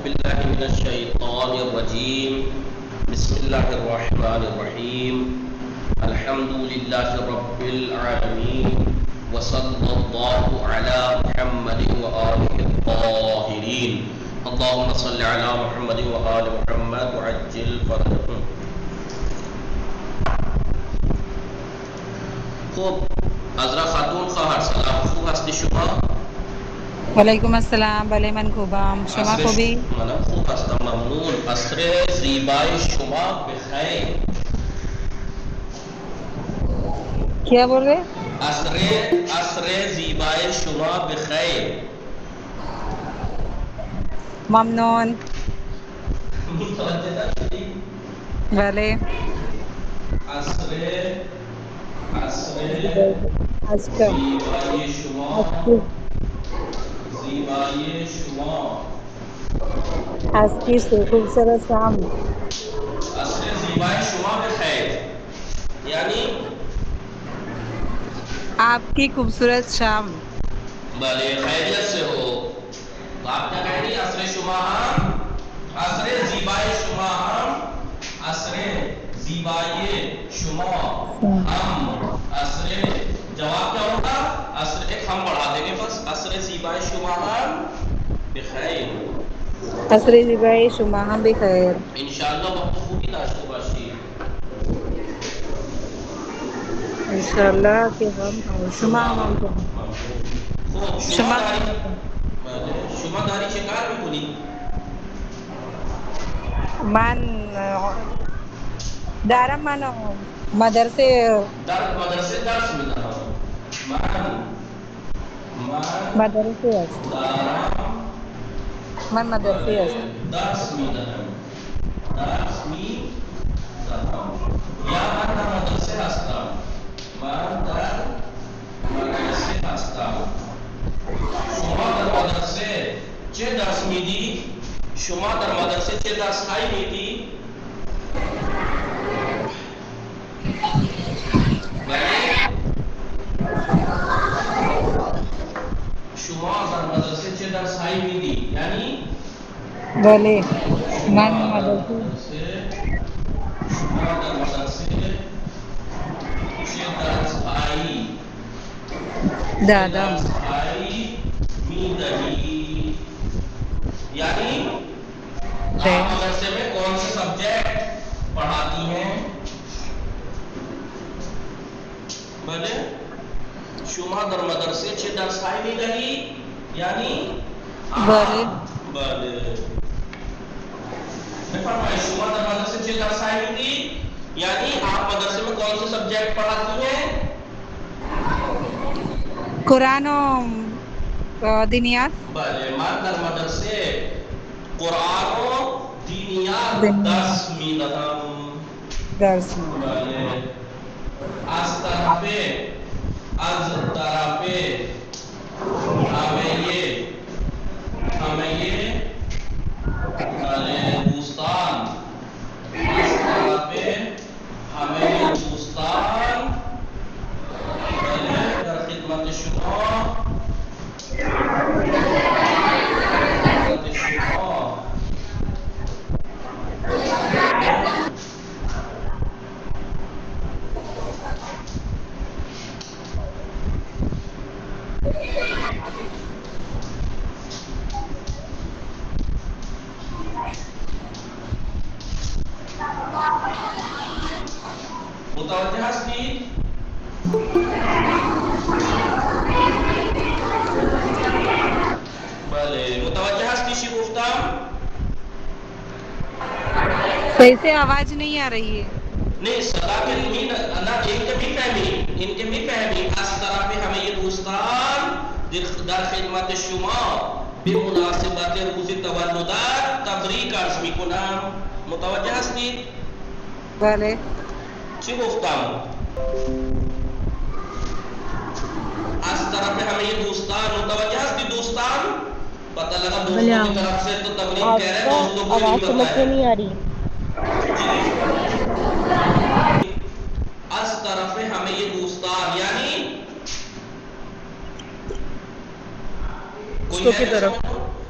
باللہ من الشیطان الرجیم بسم اللہ الرحمن الرحیم الحمد للہ رب العالمین وصلی اللہ علی محمد وآلہ الطاہرین اللہم صلی علی محمد وآل محمد وعجل فرجهم. خوب حضرت خاتون خواهر سلام خوب هستی شما؟ وعلیکم السلام. بله من خوبم. شما خوبی؟ منم خوب هستم ممنون. عصر زیبای شما بخیر. کیا بول رہے؟ عصر زیبای شما بخیر. ممنون. متوجه شدی؟ بله. عصر زیبای شما زیبای شما از کی سے خوبصورت شام. عصر زیبای شما بخیر یعنی آپ کی خوبصورت شام. بھلے خیریت سے ہو. تو آپ کیا کہیں گی؟ عصر شما ہم عصر زیبای شما ہم عصر زیبای شما ہم عصر جواب کیا ہوگا؟ عصر ایک ہم بڑھا دیں گے بس. عصر زیبای شما ہم بخیر. عصر زیبای شما ہم بخیر. انشاءاللہ وقت خوبی داشته باشی. انشاءاللہ کہ ہم شما هم خوب شما داری چه کار میکنی؟ من دارم مدرسه درس میدهم. من مدرسه است. دارم من مدرسه است. درس میدهم یا من در مدرسه هستم. من در مدرسه هستم. شما در مدرسه چه درس میدی؟ شما در مدرسه چه درس هایی میدی؟ شما در مدرسه چه درس هایی میدی؟ یعنی بله من شما در مدرسه چه درس هایی دادم. میدهی یعنی آپ مدرسے میں کون سے سبجیکٹ پڑھاتی ہیں؟ بلے شما در مدرسه چه درس هایی میدهی یعنی بله بله. بفرمائیں شما در مدرسے چه درس هایی میدی یعنی آپ مدرسے میں کون سے سبجیکٹ پڑھاتی ہیں؟ قرآن و دینیات. بله من در مدرسه قرآن و دینیات درس میدهم. درس بله از طرف همه دوستان از طرف همه دوستان بله در خدمت شما متوجه هستی؟ بله متوجه هستی چی گفتم؟ صحیح سے آواز نہیں آ رہی ہے. نہیں صدا کے لیے نہ ان کے بھی فہمی از طرف همه دوستان در خدمت شما به مناسبت روز تولدت تبریک عرض میکنم. متوجه هستید؟ بله چی گفتم؟ از طرف همه دوستان متوجه هستی دوستان؟ پتہ لگا دوستوں کی طرف سے تو تبریک کہہ رہے ہیں دوستوں کو نہیں پتہ ہے. نہیں آ رہی. از طرف ہمیں یہ دوستان یعنی دوستوں کی طرف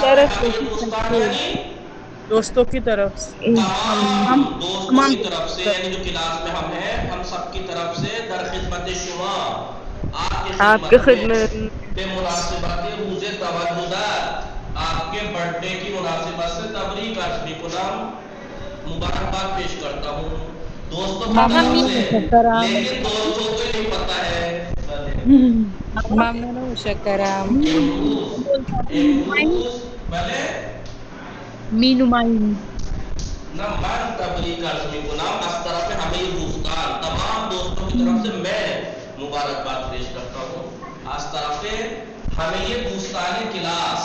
طرف ہمیں دوستان یعنی دوستوں کی طرف سے تمام دوستوں تمام کی طرف سے، یعنی جو کلاس میں ہم ہیں ہم سب کی طرف سے در خدمت شما، آپ کی خدمت میں بے مناسبت روز تولدات، آپ کے برتھ ڈے کی مناسبت سے تبریک عرض میکنم، مبارکباد پیش کرتا ہوں دوستوں کی طرف ممنون سے، مشکرم لیکن دوستوں کو نہیں پتا ہے ممنون مشکرم امروز بھلے مینومائن نہ من تبلیغ عرض میکنم، اس طرف ہمیں یہ دوستان تمام دوستوں کی طرف سے میں مبارکباد پیش کرتا ہوں، اس طرف ہمیں یہ دوستان کلاس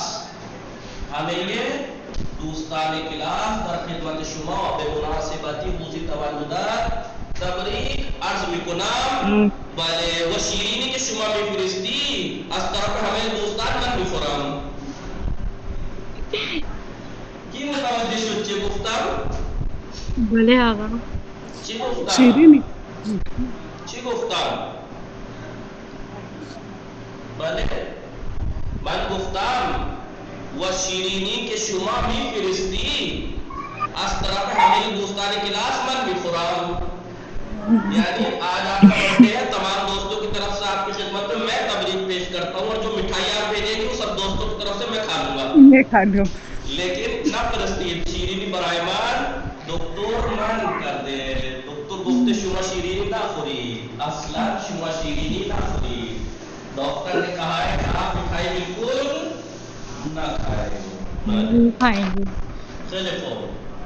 در خدمت شما به مناسبت روز تولدات تبریک عرض میکنم بله و شیرینی که شما میفرستی از طرف همه دوستان من میخورم. کی متوجه شد چه گفتم؟ بله آقا چی گفتم؟ شیرینی چی گفتم؟ بله من گفتم و شیرینی که شما میفرستی از طرف همه دوستان کلاس من میخورم، یعنی آج آپ کا برتھ ڈے ہے، تمام دوستوں کی طرف سے آپ کی خدمت میں میں تبریک پیش کرتا ہوں، اور جو مٹھائی آپ بھیجیں گے وہ سب دوستوں کی طرف سے میں کھا لوں گا، میں کھا لوں لیکن نہ فرستی شیرینی برای من دکتر من کر دے، دکتر گفته شما شیرینی نخوری، اصلا شما شیرینی نخوری، ڈاکٹر نے کہا ہے کہ آپ مٹھائی بالکل نہ کھائیں. کھائیں گے خیلی خوب،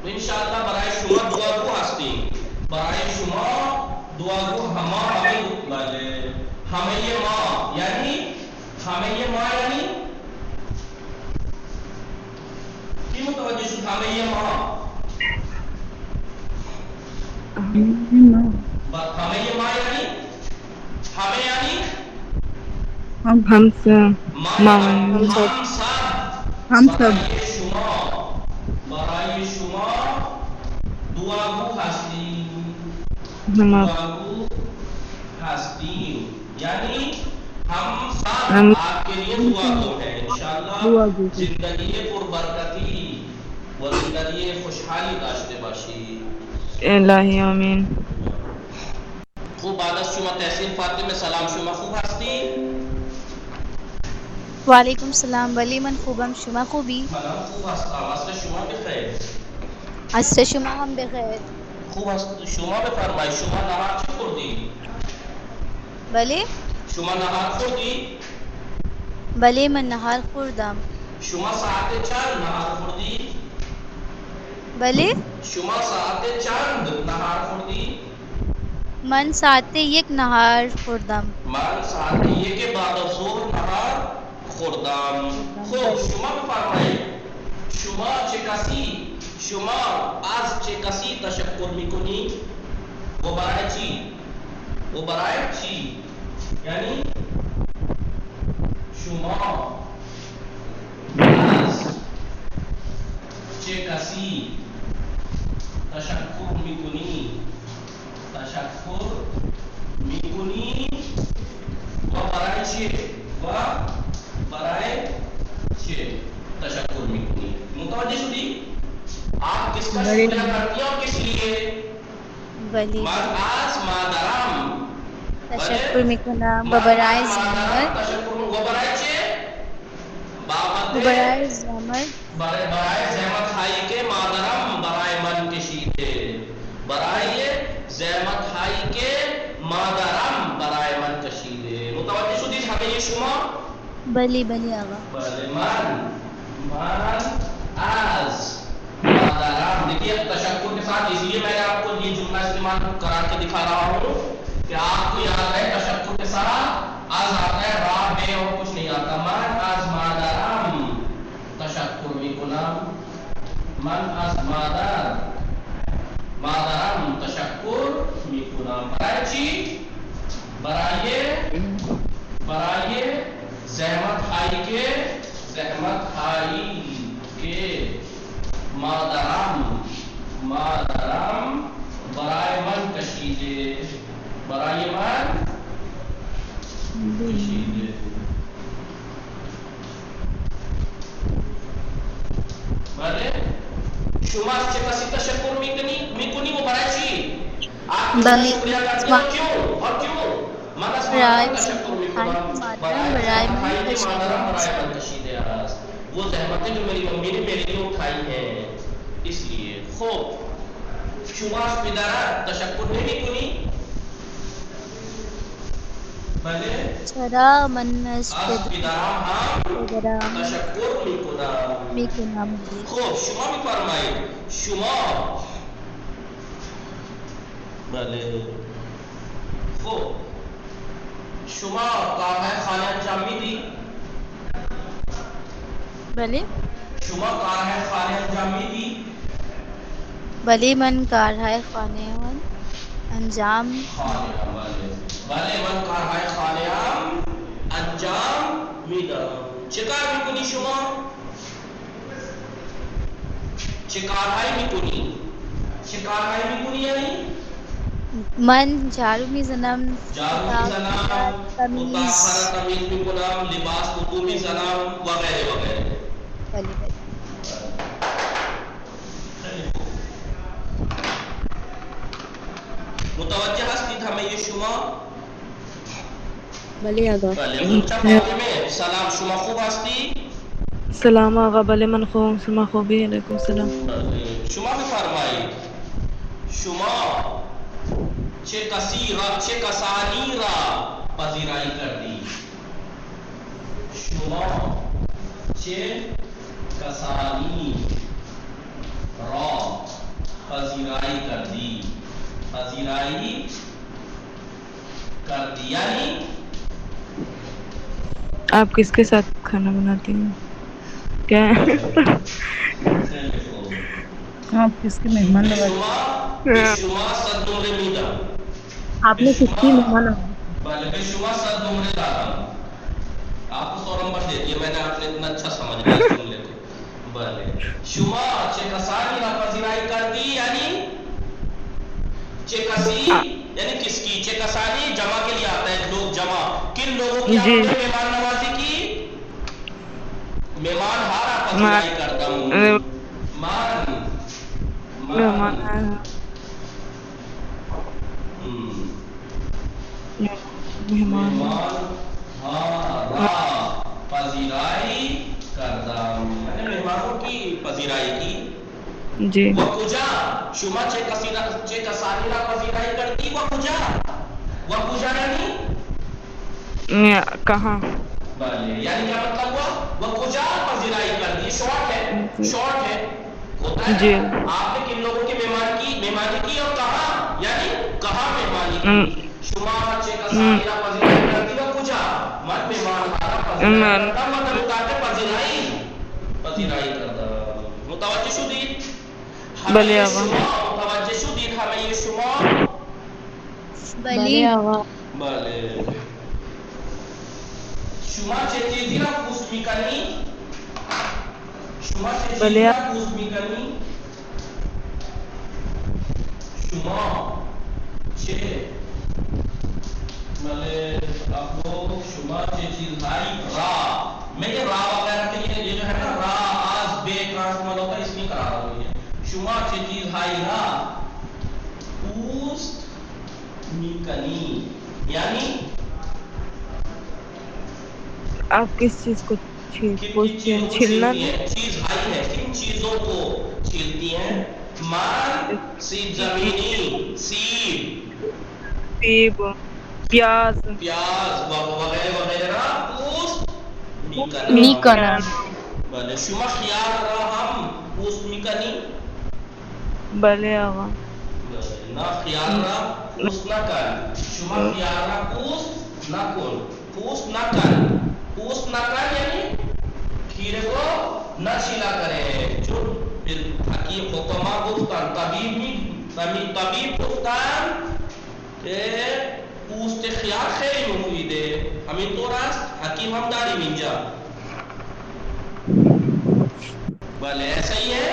انشاءاللہ برای شما دعا گو هستیم، برای شما دعا گو همه ما یعنی کی متوجه شد؟ همه ما یعنی ہم سب برای شما دعا گو هستیم، یعنی ہم سب آپ کے لیے دعا گو ہیں، انشاءاللہ زندگی پر برکتی و زندگی خوشحالی داشته باشی. الهی آمین. خوب بعد از شما تحسین فاطمه سلام، شما خوب هستی؟ وعلیکم السلام، ولی من خوبم، شما خوبی؟ منم خوب هستم، عصر شما بخیر. عصر شما هم بخیر. خوب است، شما بفرمایید شما نهار چی خوردی؟ بله؟ شما نهار خوردی؟ بله من نهار خوردم. شما ساعت چند نهار خوردی؟ بله؟ شما ساعت چند نهار خوردی؟ من ساعت 1 نهار خوردم. من ساعت 1 بعد از ظهر نهار خوردم. خوب شما بفرمایید شما از چه کسی تشکر میکنی؟ و برای چی؟ یعنی شما از چه کسی تشکر میکنی و برای چه تشکر میکنی؟ متوجه شدی؟ آپ کس کا شکریہ کرتی ہیں اور کس لیے؟ ولی من از مادرم تشکر میکنم و برای زحمت برای زحمت هایی که مادرم برای من کشیده، برای زحمت هایی که مادرم برای من کشیده. متوجه شدید همه شما؟ بلی آقا. بله من از مادرم، دیکھیے تشکر کے ساتھ، اس لیے میں نے آپ کو یہ جملہ استعمال کرا کے دکھا رہا ہوں کہ آپ کو یاد رہے تشکر کے ساتھ از آتا ہے راہ میں اور کچھ نہیں آتا. من از مادرم تشکر میکنم، من از مادرم تشکر میکنم. برای چی؟ برای زحمت هایی که مادرم برای من کشیده، برای من کشیده. شما چه کسی تشکر میکنی و برای چی؟ آپ کی بلی شکریہ کرتے ہو کیوں؟ اور کیوں؟ من از برای مادرم تشکر میکنم برای من برای تشکر مادرم برای من تشہیر عرض وہ زحمتیں جو میری امی نے میرے لیے اٹھائی ہیں اس لیے خوب شما از پدرت تشکر نمیکنی؟ بله چرا من از از پدرم هم پدرم تشکر میکنم خب شما میفرمایید شما بله خب شما کارهای خانه انجام میدی؟ بلی شما کارهای خانه انجام میدی؟ بلی من کارهای خانه انجام بله من کارهای خانه انجام میدم چه کار میکنی شما؟ چه کارهایی میکنی؟ چه کارهایی میکنی یعنی؟ من جارو میزنم جارو میزنم مطهر تمیز میکنم لباس اتو میزنم وغیره وغیره بلی بلی متوجه هستید همه شما؟ بله آقا. بله اونجا فاطمه سلام شما خوب هستی؟ سلام آقا. بله من خوبم. شما خوبی؟ علیکم السلام. شما بفرمایید شما چه کسانی را پذیرایی کردی؟ شما چه کسانی را پذیرایی کردی؟ پذیرایی کردی یعنی آپ کس کے ساتھ کھانا بناتی ہیں؟ کیا آپ کس کے مہمان نوازی؟ شما صد نمره میدم. آپ نے کس کی مہمان بله به شما صد نمره دادم. آپ کو 100 نمبر دے دیے میں نے آپ نے اتنا اچھا سمجھ لیا سن لیتے. بله شما چه کسانی را پذیرایی کردی یعنی چه کسی یعنی کس کی چه کسانی جمع کے لیے آتا ہے لوگ جمع کن لوگوں کی آپ نے مہمان نوازی کی مہمان ہارا پذیرائی کرتا ہوں مہمان ہارا پذیرائی کرتا ہوں میں نے مہمانوں کی پذیرائی کی جی وکجا شما چه کسانی را پذیرائی کرتی وکجا یعنی کہاں بله یعنی کیا مطلب ہوا وکجا پذیرائی کرتی شارٹ ہے ہوتا ہے جی آپ نے کن لوگوں کی مہمانی کی اور کہاں یعنی کہاں مہمانی کی شما چه کسانی را پذیرائی کرتی وکجا مت مہمان ہارا پذیرائی کرتا مطلب ہوتا ہے پذیرائی کرتا متوجہ شدید بله آقا متوجه شدید همه شما بلی آقا بله شما چه چیزی را پوست میکنی؟ شما چه چیزی را پوست میکنی؟ شما چه بله آپ لوگ شما چه چیزهایی را میں یہ را وغیرہ کے لیے یہ جو ہے نا را آز بے ٹرانسفر ہوتا ہے اس لیے کرا رہا ہوں شما چه چیزهایی را پوست میکنی یعنی آپ کس چیز کو چھیلتی ہیں چھیلنا چیز ہائی ہے کن چیزوں کو چھیلتی ہیں مان سیب زمینی سیب پیاز وغیرہ وغیرہ پوست میکنم بله شما خیار را هم پوست میکنی بله آقا نه خیار را پوست نکن شما خیار را پوست نکن پوست نکن یعنی کھیرے کو نہ چھیلا کرے جو حکیم حکما گفتن طبیب گفتن که پوست خیار خیلی مفیده همینطور است حکیم هم داریم اینجا بله ایسا ہی ہے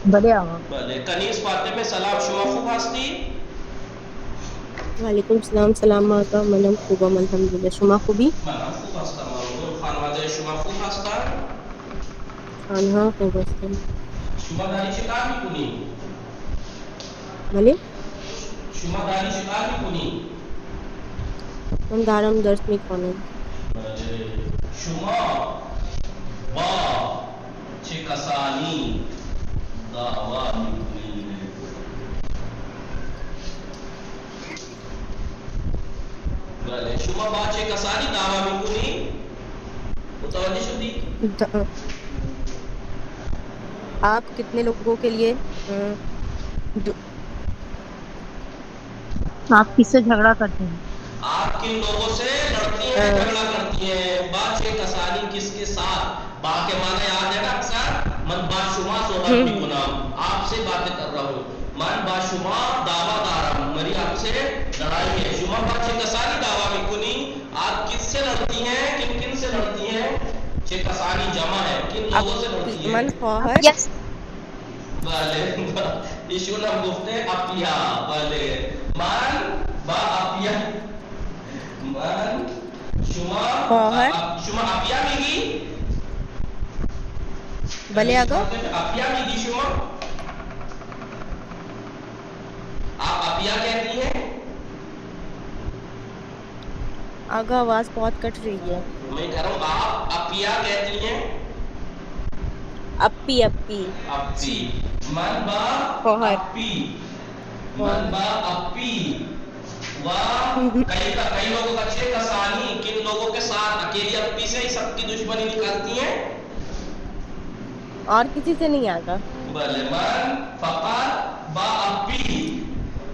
بله آقا بله کنیز فاطمه سلام شما خوب هستی وعلیکم السلام. سلام آقا. منم خوبم الحمدلله. شما خوبی؟ منم خوب هستم خانواده شما خوب هستن آنها خوب هستن. شما داری چه کار میکنی؟ بله شما داری چه کار میکنی؟ من دارم درس میخوانم. بله. شما با چه کسانی دعوا میکنی؟ بله. شما با چه کسانی دعوا میکنی؟ متوجه شدی؟ آپ کتنے لوگوں کے لیے آپ کس سے جھگڑا کرتے ہیں؟ آپ کن لوگوں سے لڑتی ہیں جھگڑا کرتی ہیں؟ با چه کسانی کس کے ساتھ؟ با کے معنی یاد ہے نا اکثر؟ من با شما صحبت میکنم، آپ سے باتیں کر رہا ہوں. من با شما دعوا دارم، میری آپ سے لڑائی ہے. شما با چه کسانی دعوا میکنی؟ آپ کس سے لڑتی ہیں؟ کن کن سے لڑتی ہیں؟ چه کسانی جمع ہے، کن لوگوں سے لڑتی ہیں؟ من خواہر Yes. بله. ایشون هم گفته اپیا. بله. من با اپیا. من خواهر. شما اپیا میگی؟ بله آقا. اپیا میگی شما؟ آپ اپیا کہتی ہیں؟ آگا آواز بہت کٹ رہی ہے. میں کہہ رہا ہوں آپ اپیا کہتی ہیں؟ اپی اپی. اپی. من با خواہر. اپی. من با اپی. کئی لوگوں کا چھ کسانی، کن لوگوں کے ساتھ؟ اکیلی اپی سے ہی سب کی دشمنی نکالتی ہیں؟ اور کسی سے نہیں آگا. بله. من فقط با اپی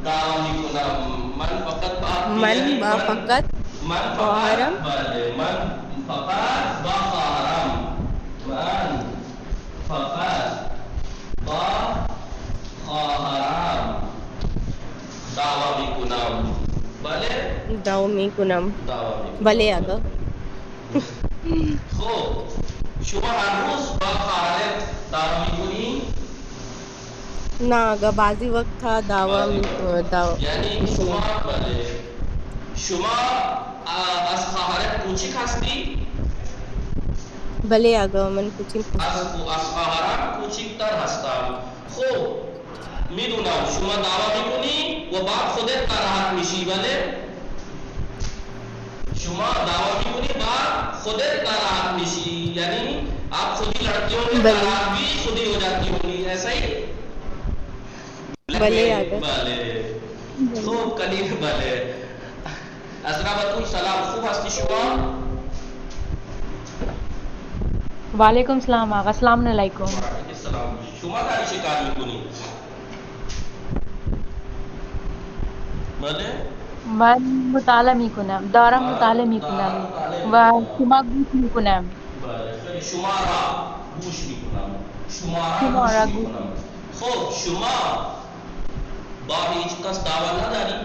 دعوا میکنم. من فقط با اپی من یعنی با فقط من خواهرم. بله. من فقط با خواهرم. من فقط با خواهرم دعوا میکنم. بله. داو میکنم. دعوا میکنم. بله آگا. خب شما هر روز با خواهرت دعوا میکنی؟ نہ آگا بعضی وقت تھا دعوا یعنی شما بله. شما از خواهرت کوچیک هستی؟ بله آگا من کچھ از خواهرم کوچیکتر هستم. خب میدونم شما دعوا میکنی و بعد خودت ناراحت میشی. بله. شما دعوا میکنی بعد خودت ناراحت میشی، یعنی آپ خودی لڑتی ہوں گی، ناراحت بھی خودی ہو جاتی ہوں گی، ایسا ہی؟ بلے آگا. بله. خوب کلیم. بله. ازرابتون سلام. خوب هستی شما؟ وعلیکم السلام آقا. السلام علیکم. وعلیکم السلام. شما داری چه کار میکنی؟ بله. من مطالعه میکنم، دارم مطالعه میکنم و شما گوش میکنم. بله. خیلی شما را گوش میکنم. شما شما را را گوش گوش میکنم. خب شما با هیچ کس دعوا نداری؟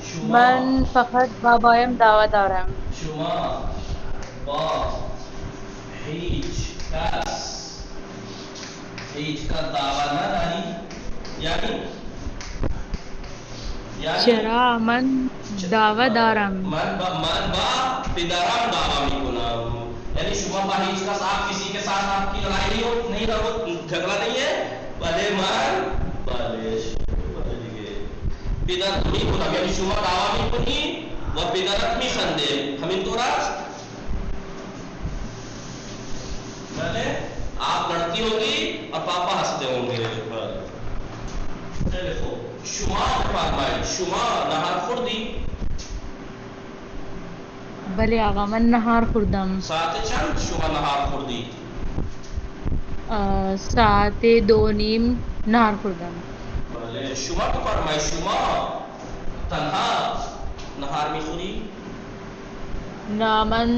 شما من فقط بابایم دعوا دارم. شما با هیچ کس دعوا نداری؟ یعنی چرا؟ من دعوا دارم. من با پدرم دعوا میکنم. یعنی شما با هیچ کس، آپ کسی کے ساتھ آپ کی لڑائی نہیں ہو، جھگڑا نہیں ہے؟ بله. من بله دیگه پدر میکنم، یعنی شما دعوا میکنی و پدرت میخنده، همینطور است؟ بله. آپ لڑتی ہوگی اور پاپا ہنستے ہوں گے. بله. خیلی خوب. شما فرمایید شما نهار خوردی؟ بله آقا من نهار خوردم. ساعت چند شما نهار خوردی؟ ساعت 2:30 نهار خوردم. بله. شما بفرمایید شما تنها نهار میخوری؟ نه من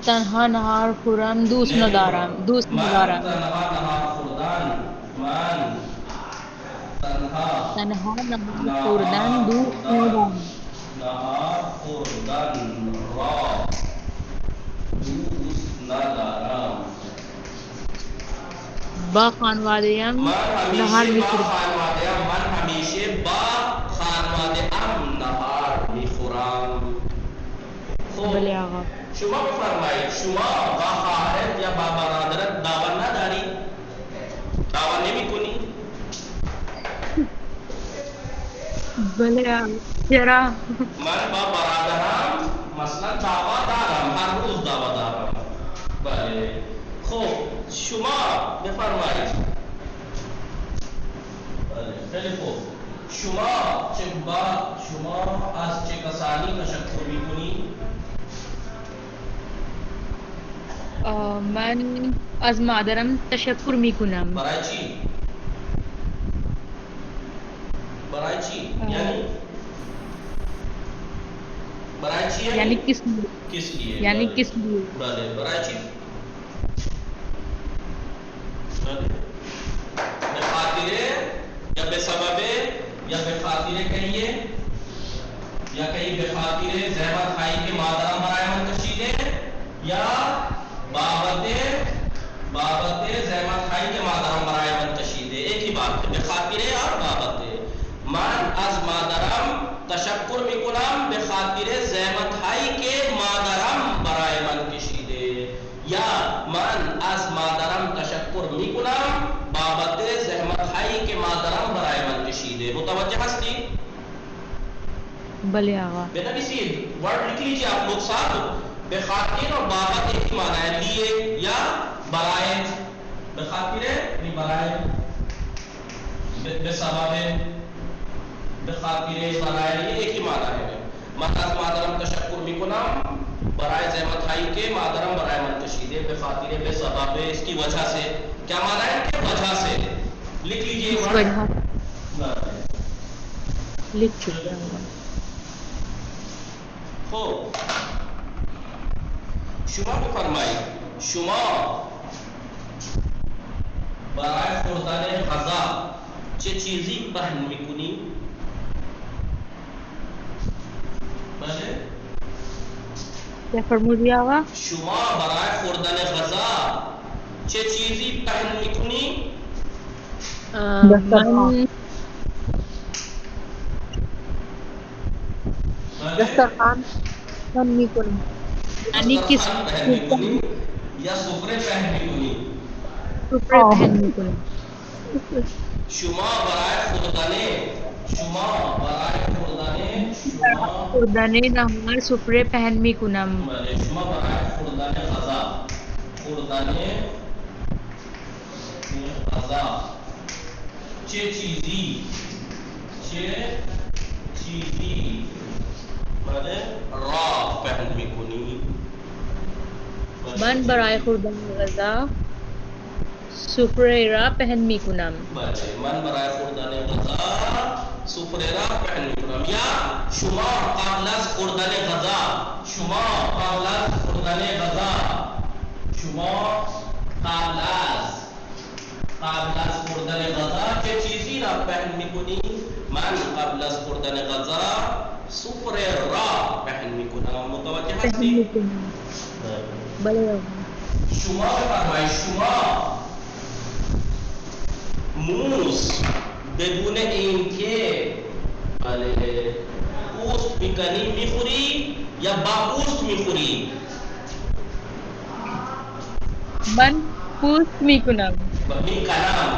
تنها نهار خورم، دوست ندارم. من تنها نهار خوردن. من تنها نهار خوردن دوست ندارم. نهار خوردن را دوست ندارم. با خانواده‌ام من نهار همیشه با میخورم. خانواده‌ام نهار میخورم. خب بله آقا. شما بفرمایید شما با خواهرت یا با برادرت دعوا نداری؟ بلے چرا من با برادرم مثلا دعوت دارم، هر روز دعوت دارم. بله. خب شما بفرمایید. بله خیلی خوب. شما از چه کسانی تشکر میکنید؟ من از مادرم تشکر میکنم. برای چی؟ برای چی؟ یعنی برای چی؟ یعنی کس کس لیے؟ یعنی کس لیے؟ بله برای چی؟ بله. به خاطر یا به سبب یا به خاطر کہیے یا کہیں به خاطر زحمت ہائی کے مادرم برای من کشیده یا بابت زحمت ہائی کے مادرم برای من کشیده. ایک ہی بات ہے، به خاطر اور بابت. من از مادرم تشکر میکنم به خاطر زحمت هایی که مادرم برای من کشیده، یا من از مادرم تشکر میکنم بابت زحمت هایی که مادرم برای من کشیده. متوجه هستی؟ بلے آقا. بنویسید، ورڈ لکھ لیجیے آپ لوگ ساتھ. به خاطر اور بابت ایک ہی معنی ہے، لیے یا برائے. به خاطر یعنی برائے، به سبب، به خاطر برای ایک ہی معنی ہے. من از مادرم تشکر میکنم برای زحمت هایی که مادرم برای من کشیده. به خاطر، به سبب، اس کی وجہ سے. کیا معنی ہے کہ وجہ سے؟ لکھ لیجیے اس ورڈ. لکھ چکا ہوں. خب شما بفرمایید، شما برای خوردن غذا چه چیزی پهن میکنی؟ بله؟ کیا فرمودی آقا؟ شما برای خوردن غذا چه چیزی پهن میکنی؟ من دسترخوان من میکنم. یعنی کس دسترخوان پهن میکنی یا سفره پهن میکنی؟ سفره پہن میکنم. شما برای خوردن خوردن نهار سفره پهن میکنم. بله. شما برای خوردن غذا چه چیزی بله را پهن میکنی؟ من برای خوردن غذا سفره را پهن میکنم. بله. من برای خوردن غذا سفره را پهن میکنم. یا شما قبل از خوردن غذا چه چیزی را پهن میکنی؟ من قبل از خوردن غذا سفره را پهن میکنم. متوجه پہن هستی؟ میکنم. بله آقا. شما بفرمایید، شما موز بدون اینکه بله پوست میکنی میخوری یا با پوست میخوری؟ من پوست میکنم.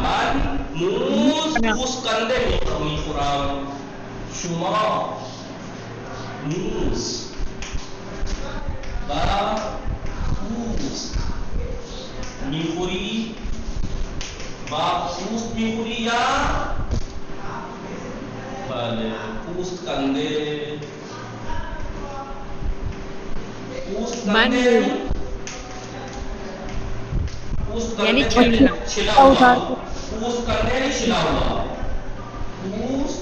من موز پوست کنده میخورم. شما موز با پوست میخوری، با پوست میخوری یا بله پوست کنده؟ من پوست یعنی کنده چھلا ہوا. پوست کنده نہیں چھلا ہوا. پوست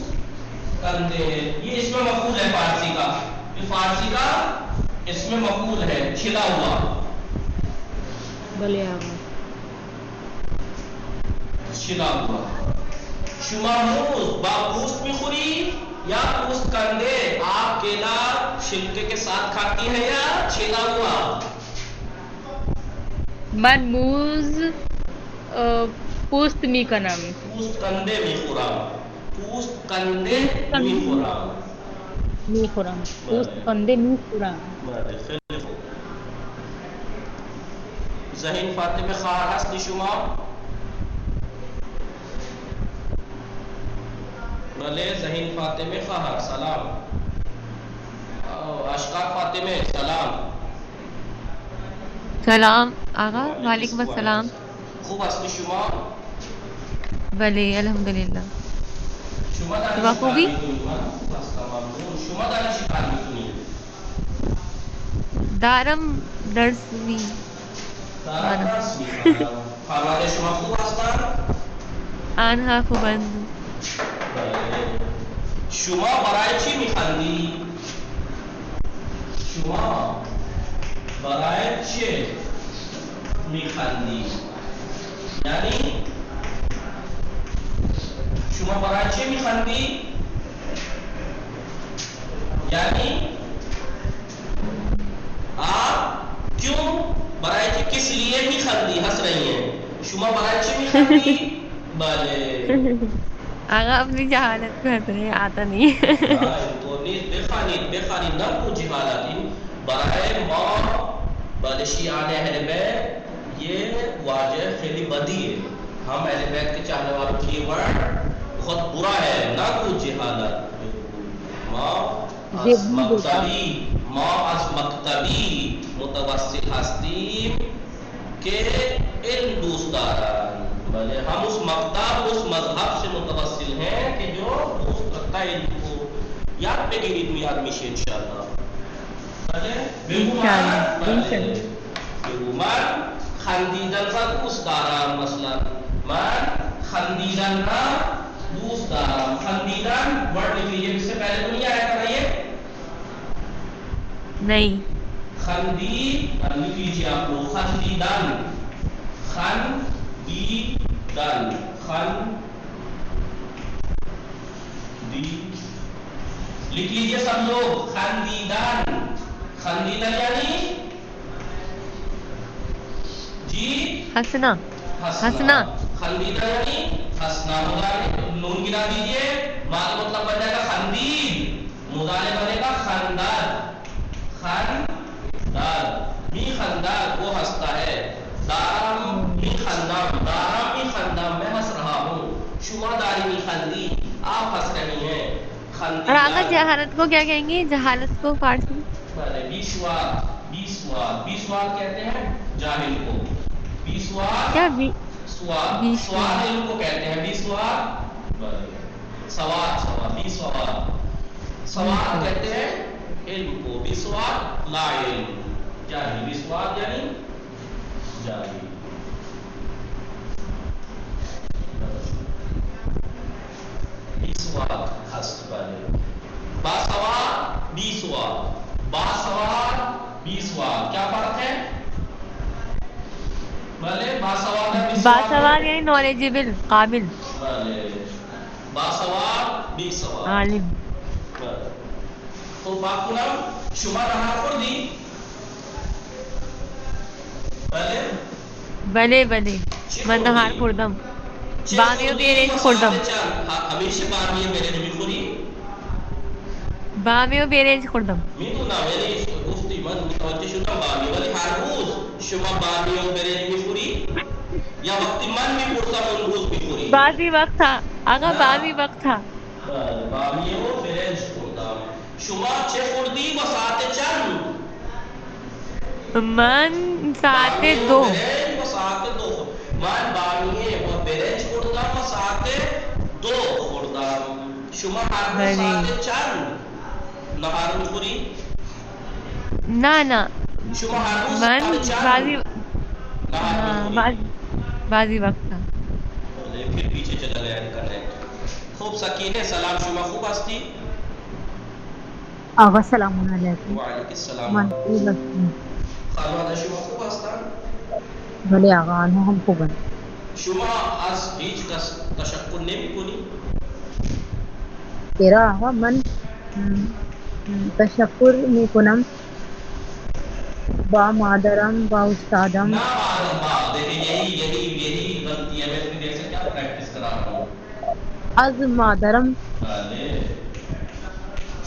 کندے، یہ اس میں مفعول ہے فارسی کا. یہ فارسی کا اس میں مفعول ہے چھلا ہوا. بله آقا. چھلا ہوا. شما موز با پوست میخوری یا پوست کندے آپ کیلا چھلکے کے ساتھ کھاتی ہے یا چھلا ہوا؟ من موز پوست میکنم. پوست کندے میخورم. پوست کندے میخورم. میخورم. پوست کنده میخورم. بله خیلی خوب. ذهین فاطمه خواهر هستی شما؟ بھلے ذہین فاطمہ خواہر سلام. اشکار فاطمہ سلام. سلام آقا. وعلیکم السلام. خوب هستی شما؟ بله الحمدلله. شما دانی شما چی کار خوبی؟ می‌کنی؟ من خوب هستم ممنون. شما دانی چی کار می‌کنی؟ دارم درس می دارم درس می‌خوانم. خانواده شما خوب هستند؟ آنها خوبند. بله. شما برای چی می‌خندی؟ شما برای چی می‌خندی؟ یعنی شما برای چی می‌خندی؟ یعنی آپ کیوں برای چی کس لیے می‌خندی؟ ہنس رہی ہیں. شما برای چی می‌خندی؟ بله. آقا اپنی جہالت کو ہنس رہے ہیں، آتا نہیں ہے. بخوانید نبود جهالت. این برای ما بله شیعان اهل بیت یہ واجه خیلی بدیه. ہم اہل بیت کے چاہنے والوں کے لیے ورڈ بہت برا ہے. نبود جهالت. ما از مکتبی متوسل هستیم که علم دوست دارن. بله ہم اس مکتب اس مذہب سے متوسل ہیں کہ جو دوست رکھتا ہے علم کو. یاد بگیرید میاد میشه انشاءالله. بله بگو من خندیدن را دوست دارم. مثلا من خندیدن را دوست دارم. خندیدن ورڈ لکھ لیجیے. اس سے پہلے تو نہیں آیا تھا یہ نہیں. خندی لکھ لیجیے آپ لوگ. خندیدن خندیدن خندی لکھ لیجیے سب لوگ. خندیدن خندیدن یعنی جی ہنسنا. ہنسنا. خندیدن یعنی ہنسنا. مضارع نون گرا دیجیے. ماضی مطلب بن جائے گا خندید. مضارع بنے گا خندد. خندد می خندد وہ ہنستا ہے. دارم می خندم. دارم می خندم میں ہنس رہا ہوں. شما داری می خندی آپ ہنس رہی ہیں. اور آقا جہالت کو کیا کہیں گے؟ جہالت کو فارسی بیسواد کہتے ہیں جاہل کو. بیسواد کیا سواد علم کو کہتے ہیں. بیسواد سواد بیسواد سواد کہتے ہیں علم کو. بیسواد لا علم جاہل. بیسواد یعنی جاہل. بیسواد ہست والے. باسواد بیسواد. باسواد بیسواد کیا فرق ہے؟ بھلے باسواد باسواد یعنی نالجبل قابل. بھلے باسواد بیسواد عالم. تو باکنم شما نهار خوردی؟ بله بله بله من نهار خوردم. بامیه و بیرنج خوردم. همیشه بامیه برنج میخوری؟ بامیه و بیرنج خوردم. میدونم یعنی گفتی من متوجه شدم بامیه ولی هر روز شما بامیه و برنج میخوری؟ یا وقتی من میپرسم اون روز میخوری؟ بعضی وقت تھا آقا بعضی وقت تھا. بامیه و برنج خوردم. شما چه خوردی و ساعت چند؟ من ساعت بامیه دو. و برنج و ساعت دو. من بامیه و برنج خوردم و ساعت دو خوردم. شما هر روز ساعت چند نهار میخوری؟ نه نه شما هر روز من ساعت چند بعضی نهار میخوری؟ بعضی وقت تھا. پھر پیچھے چلا گیا کنیکٹ. خوب سکینه سلام. شما خوب هستی؟ آقا سلام علیکم. وعلیکم السلام. من خوب هستم. خانواده شما خوب هستند؟ بله آقا آنها هم خوبند. شما از هیچ کس تشکر نمی‌کنی؟ چرا آقا من تشکر میکنم با مادرم با استادم. نہ دیکھیں یہی غلطی ہے. میں اتنی دیر سے کیا پریکٹس کرا رہا ہوں. از مادرم بله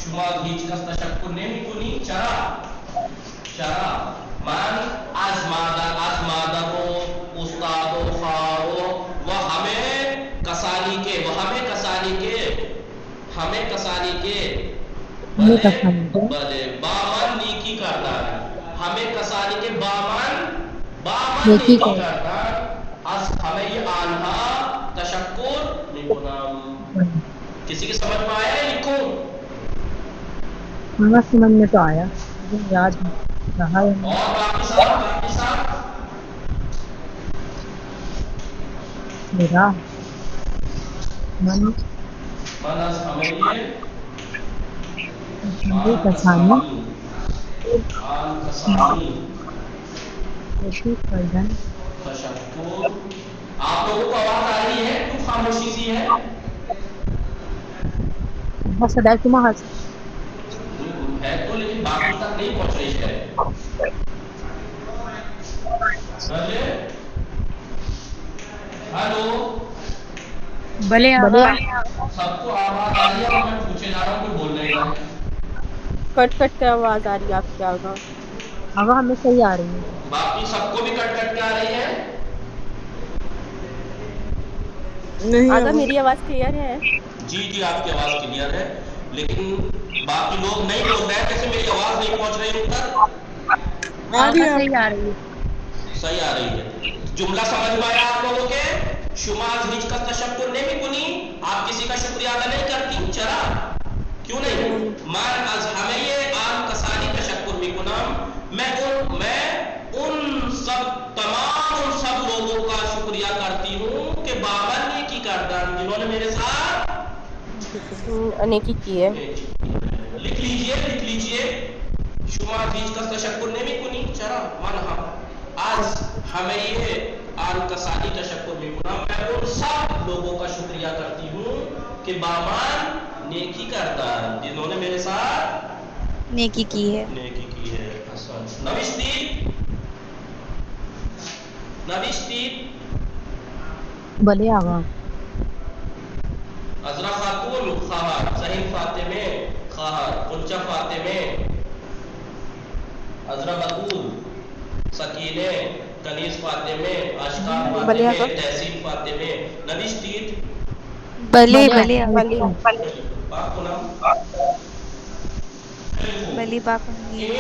شما از هیچ کس تشکر نمی‌کنی. چرا من از مادر و استاد و خواهر و همه کسانی که ہمیں کسانی کے ہمیں کسانی کے بلے بامن نیکی کرتا ہے ہمیں کسانی کے بامن نیکی نیکی کرتا کرتا از ہمیں یہ آنہا تشکر میکنم کسی کی سمجھ میں آیا ہے لکھوں ہاں سمجھ میں تو آیا لیکن یاد رہا یا نہیں اور باقی صاحب میرا من من از ہمیں یہ ہمیں آن کسانی کسانی نیکی کردن تشکر آپ لوگوں کو آواز آ رہی ہے کیوں خاموشی سی ہے بس ادائی تمہا حس ہے تو لیکن باقی تک نہیں پہنچ رہی ہے ہلو بلے بلے آغا سب کو آواز آ رہی ہے اور میں پوچھے جا رہا ہوں کوئی بول نہیں رہا ہے کٹ کٹ کے آواز آ رہی ہے آپ کی آگا آگا ہمیں صحیح آ رہی ہے باقی سب کو بھی کٹ کٹ کے آ رہی ہے نہیں آگا میری آواز کلیئر ہے جی آپ کی آواز کلیئر ہے لیکن باقی لوگ نہیں بول رہے ہیں جیسے میری آواز نہیں پہنچ رہی ان تک آ رہی آغا ہے صحیح آ رہی ہے صحیح آ رہی ہے جملہ سمجھ میں آیا آپ لوگوں کے شما از ہیچ کا تشکر نہیں میکنی آپ کسی کا شکریہ ادا نہیں کرتی چرا کیوں نہیں من از ہمیں آن کسانی تشکر میکنم میں ان سب لوگوں کا شکریہ کرتی ہوں کہ بابر نیکی کردن جنہوں نے میرے ساتھ نیکی کی ہے لکھ لیجئے شما از ہیچ کا تشکر نہیں میکنی چرا من آج ہمیں یہ آن کسانی تشکر میکنم میں ان سب لوگوں کا شکریہ کرتی ہوں کہ بامان نیکی کرتا جنہوں نے میرے ساتھ نیکی کی ہے نیکی کی ہے نوشتی بلے آغا عذرا خاتون خواہر ذہین فاطمے خواہر کنچہ فاطمے عذرا بطول سکینے کنیز فاطمے اشکار بلے فاطمے آقا تحسین فاطمے نوشتی بلے بلے بلے پاک کنم بلی باپ امید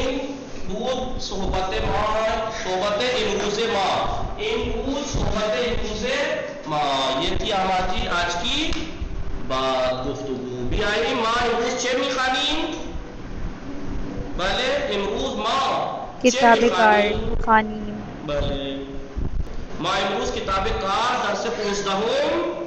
این بود صحبت امروز ما یہ تھی ہماری آج کی بات گفتگو بھی آئی ماں امروز چھ میخوانیم بلے امروز ماں چھ کتاب کار میخوانیم خوانیم بلے ماں امروز کتاب کار در سے پوچھتا ہوں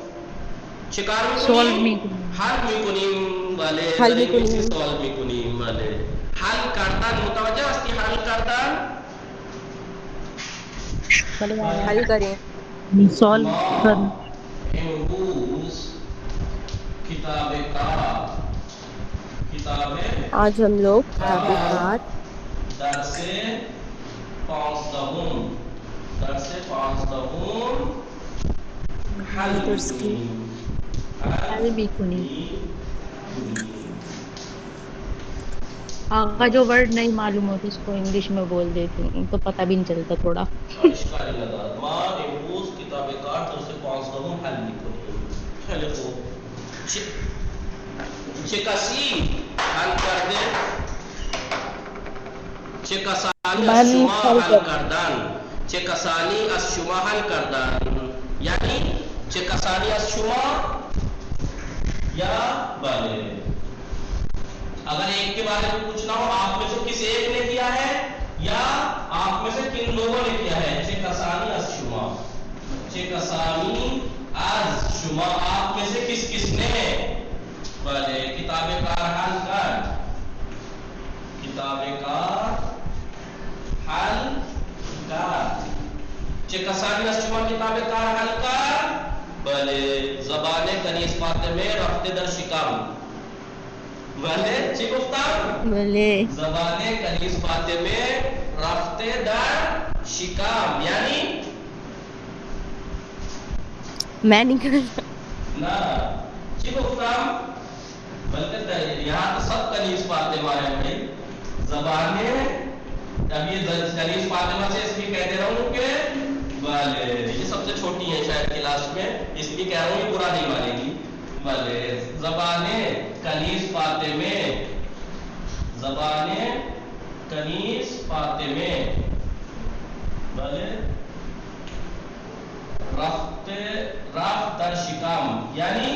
چکار سولو میکنیم میکنیم حل میکنیم بلے حل در انگلیسی میکنیم سوال میکنیم بلے حل کردن متوجہ استی حل کردن بلے آغا حل کریں سولو ما کر امروز کتاب آج ہم لوگ کتاب کار کار درس پانزدهم حل درس کی میکنیم حل بھی کنی آغا جو ورڈ نہیں معلوم ہوتی اس کو انگلش میں بول دیتی ہوں تو پتہ بھی نہیں چلتا تھوڑا اشکالی ندارد ما امروز کتاب کار درس پانزدهم حل میکنیم خیلی خوب چه کسی حل کرده چه کسانی از من شما حل حل کر کردن چه کسانی از شما حل کردن یعنی چه کسانی از شما یا بله اگر ایک کے بارے میں پوچھنا ہو آپ میں سے کس ایک نے کیا ہے یا آپ میں سے کن لوگوں نے کیا ہے چه کسانی از شما چه کسانی از شما آپ میں سے کس نے بله کتاب کار حل کرد کتاب کار حل کرد چه کسانی از شما کتاب کار حل کرد بله زبان کنیز فاطمه رفته در شکم بله چی گفتم بلے زبان کنیز فاطمه رفته در شکم یعنی میں نہیں کرتا نه چی گفتم بلکہ یہاں تو سب کنیز فاطمہ ہے بھائی زبان اب یہ کنیز فاطمہ سے اس لیے کہہ دے رہا ہوں کہ بلے یہ سب سے چھوٹی ہے شاید کلاس میں اس لیے کہہ رہا ہوں یہ برا نہیں مانے گی بھلے زبان کنیز فاطمے، زبان کنیز فاطمے، بھلے رفت در شکام، یعنی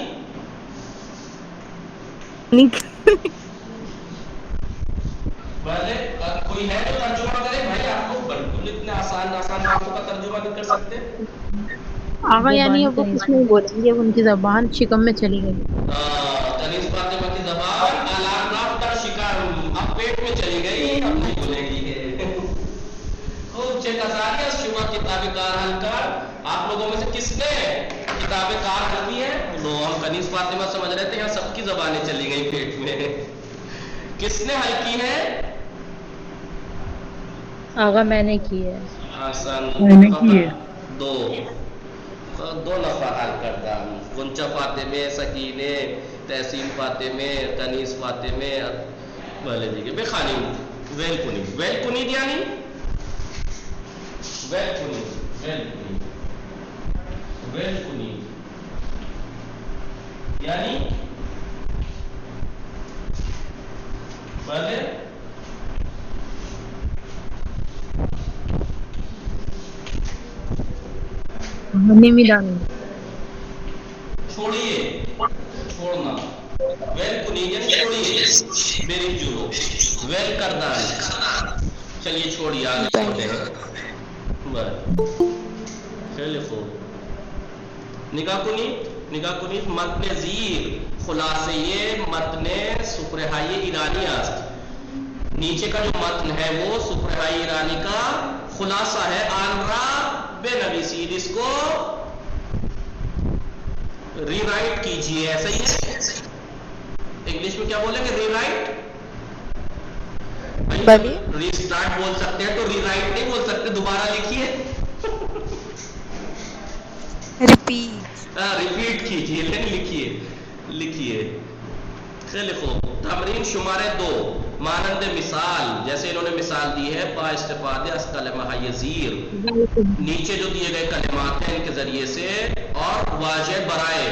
بھلے کوئی ہے تو ترجمہ کرے بھائی، آپ لوگ بالکل اتنے آسان باتوں کا ترجمہ نہیں کر سکتے. آقا یعنی وہ کچھ نہیں بولیں گے، ان کی زبان شکم میں چلی گئی. کنیز فاطمہ کی زبان رفت در شکام، اب پیٹ میں چلی گئی، اب نہیں بولے گی. خوب چھ کساریہ شما کتاب کار حل کر. آپ لوگوں میں سے کس نے کتاب کار حل کی ہے؟ ہم کنیز فاطمہ سمجھ رہے تھے، یہاں سب کی زبانیں چلی گئی پیٹ میں. کس نے حل کی ہے؟ آقا میں نے کی ہے. حسن، میں نے کی ہے. دو نفر حل کرتا ہوں. غنچہ فاطمے، سکینے، تحسین فاطمے، کنیز فاطمے. بھلے ٹھیک ہے. بخانی ویل کنید، ویل کنید یعنی ویل کنید، ویل کنید، ویل کنید یعنی بھلے نمیدانی چھوڑیے، چھوڑنا. ویل کنید یعنی چھوڑیے، میری جورو ویل کرنا ہے. چلیے چھوڑیے، آگے چھوڑتے ہیں. خیلی خوب. نگاہ کنید، نگاہ کنید. متن زیر خلاصے متن سپرہائی ایرانی است. نیچے کا جو متن ہے وہ سپرہائی ایرانی کا خلاصہ ہے. آن را بے نویسید، اس کو ری رائٹ کیجیے. ایسا ہی ہے، انگلش میں کیا بولیں گے؟ ری رائٹ. ری اسٹارٹ بول سکتے ہیں تو ری رائٹ نہیں بول سکتے. دوبارہ لکھیے، ریپیٹ کیجیے، لکھیے لکھیے. خیلی خوب. تمرین شمارے 2. مانند مثال، جیسے انہوں نے مثال دی ہے، با استفادہ از کلمہ یزیر، نیچے جو دیے گئے کلمات ہیں ان کے ذریعے سے، اور واجہ برائے،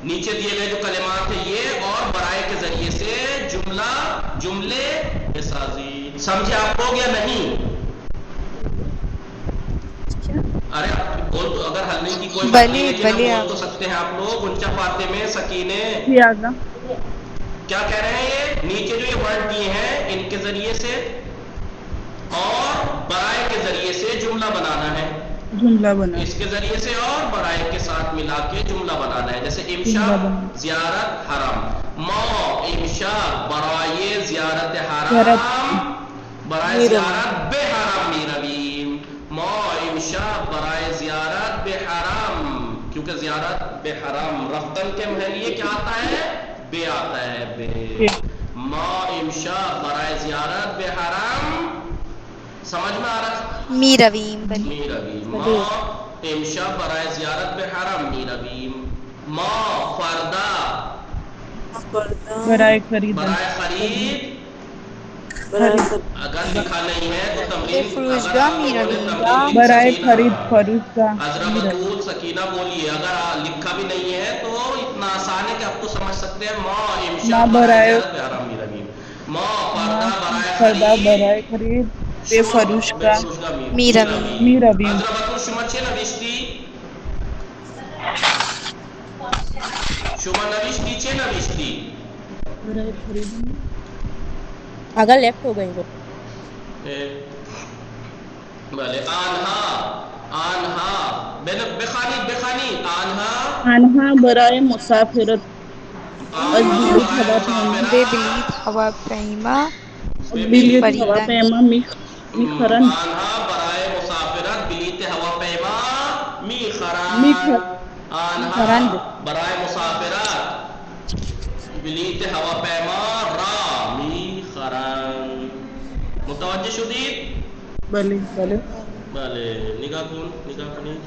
نیچے دیے گئے جو کلمات ہیں یہ اور برائے کے ذریعے سے جملے سازی. سمجھے آپ لوگ یا نہیں؟ ارے اگر حل کی کوئی بات نہیں ہے بول تو سکتے ہیں آپ لوگ. غنچہ فاطمے، سکینے، کیا کہہ رہے ہیں؟ یہ نیچے جو یہ ورڈ دیے ہیں ان کے ذریعے سے اور برائے کے ذریعے سے جملہ بنانا ہے. جملہ بنا، اس کے ذریعے سے اور برائے کے ساتھ ملا کے جملہ بنانا ہے. جیسے امشا زیارت حرم، ما امشا برائے زیارت حرم، برائے زیارت بے حرم میرویم. ما امشا برائے زیارت بے حرم، کیونکہ زیارت بے حرم رفتن کے محلیے کیا آتا ہے؟ بے آتا ہے. بے. ما امشا برائے زیارت بے حرم. سمجھ میں آ رہا؟ میرویم. میرویم. ما امشا برائے زیارت بے حرم میرویم. ما فردا برائے خرید، برائے خرید. اگر لکھا نہیں ہے تو تمرین فروشگاہ میرویم. برائے خرید فروشگاہ. حضرت بطول سکینہ بولیے. اگر لکھا بھی نہیں ہے تو اتنا آسان ہے کہ آپ تو سمجھ سکتے ہیں. ما امشا برائے زیارت بے حرم میرویم. ما فردا برائے خرید بے فروشگاه میرویم. حضرت بطول شما چه نوشتی؟ شما نوشتی چه نوشتی؟ برائے خرید اگر لیفٹ ہو گئی. بله. آنها بخانی آنها برای مسافرت به بلیط هواپیما میخرند. آنها برای مسافرت بلیط هواپیما میخرند. آنها برای مسافرت بلیط هواپیما را میخرند. متوجه شدید؟ بله بله. بله. نگاه کنید.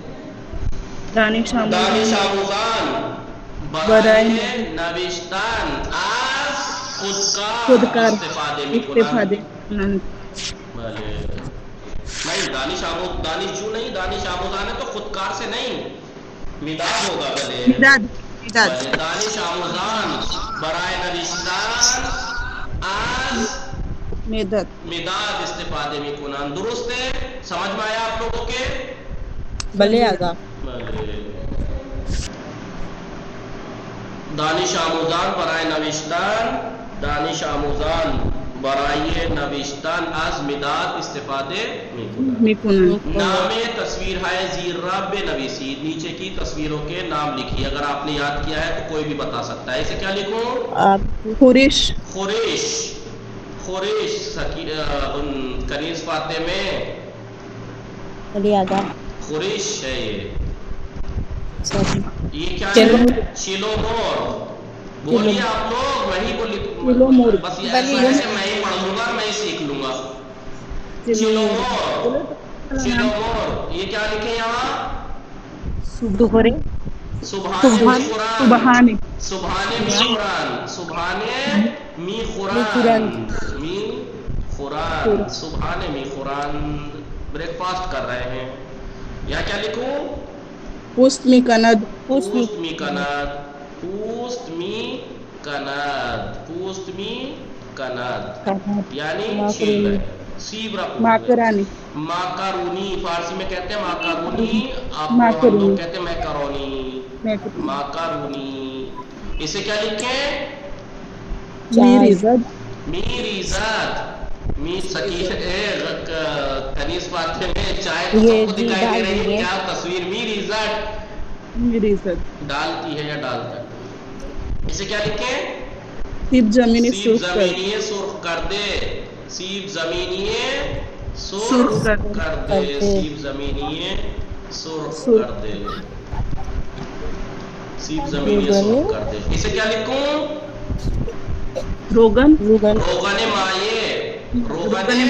دانش آموزان برای نوشتن از خودکار استفاده میکنند. بله. نہیں دانش جو نہیں، دانش آموزان ہے تو خودکار سے نہیں، مداد ہوگا. بلے بله دانش آموزان برای نوشتن از مداد استفاده میکنن. درسته؟ سمجھ میں آیا آپ لوگوں کے؟ بلے آگا. بله دانش آموزان برای نوشتن، دانش آموزان برای نوشتن از مداد استفاده میکنن. نام تصویر ہے زیر را بنویسید. نیچے کی تصویروں کے نام لکھیے. اگر آپ نے یاد کیا ہے تو کوئی بھی بتا سکتا ہے. اسے کیا لکھوں؟ خورش. خورش. خورش کنیز فاطمہ بلے آگا. خورش ہے یہ کیا ہے؟ چلومور. بولیے آپ لوگ وہی بولیے. بس یہ ایسا ہے کہ میں ہی پڑھ لوں گا میں ہی سیکھ لوں گا. چلومور. چلومور یہ کیا لکھے یہاں؟ دوہرے سبحان قرآن. سبحان می قرآن. سبحان می قرآن. می قرآن. سبحان می قرآن. بریک فاسٹ کر رہے ہیں. یہاں کیا لکھوں؟ پوست می کند. پوست می کند. پوست می کند. پوست می کند یعنی چھیل ہے. سیب رکھو. ماکرانی. ماکارونی فارسی میں کہتے ہیں ماکارونی. آپ ہم لوگ کہتے ہیں میکارونی. ماکارونی. اسے کیا لکھیں؟ میریزت. می سکیف کنیز فاطمہ میں چائے تو سب کو دکھائی دے رہی ہے. کیا تصویر؟ میریزت ڈالتی ہے یا ڈالتا ہے. اسے کیا لکھیں؟ سیب زمینی سرخ کر دے. سیب زمینی سرخ کر دے. سیب زمینی سرخ کر دے. سیب زمینی سرخ کر دے. اسے کیا لکھوں؟ روغن. روغن مائع. روغن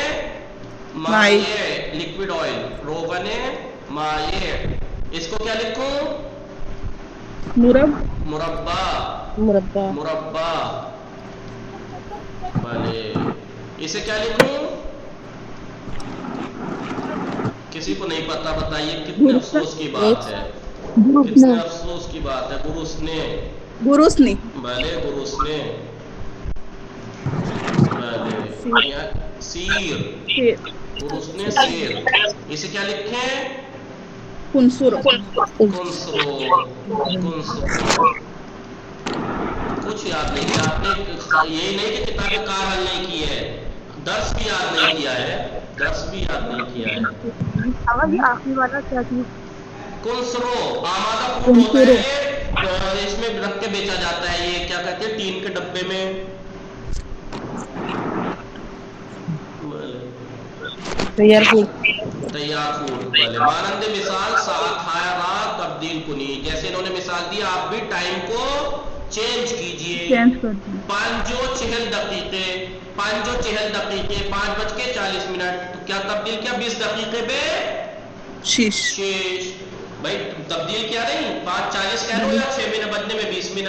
مائع لیکوڈ آئل. روغن مائع. اس کو کیا لکھوں؟ مربع. مربع. بھلے اسے کیا لکھوں؟ کسی کو نہیں پتا بتائیے. کتنے افسوس کی بات ہے. کتنے افسوس کی بات ہے. گروسنے. بھلے گروسنے. بھلے سیر. گروسنے سیر. اسے کیا لکھیں؟ کنسرو. کچھ یاد نہیں کیا آپ نے. یہی نہیں کہ کتابیں کار حل نہیں کی ہے. درس بھی یاد نہیں کیا ہے. درس بھی یاد نہیں کیا ہے. آخری والا کیا چیز؟ کنسرو. آمادہ فوڈ ہوتا ہے. اس میں رکھ کے بیچا جاتا ہے. یہ کیا کہتے ہیں؟ ٹین کے ڈبے میں. تیار فوڈ. تیار فوڈ. بھلے مانند مثال ساعت رات تبدیل کنی. جیسے انہوں نے مثال دی آپ بھی ٹائم کو چینج کیجئے. 5:40 دقیقے. 5:40 5:40 تو کیا تبدیل کیا؟ 20 دقیقے بے شیش. بھائی تبدیل کیا نہیں. 5:40 کہہ رہو یا 6 منٹ بجنے میں 20 منٹ.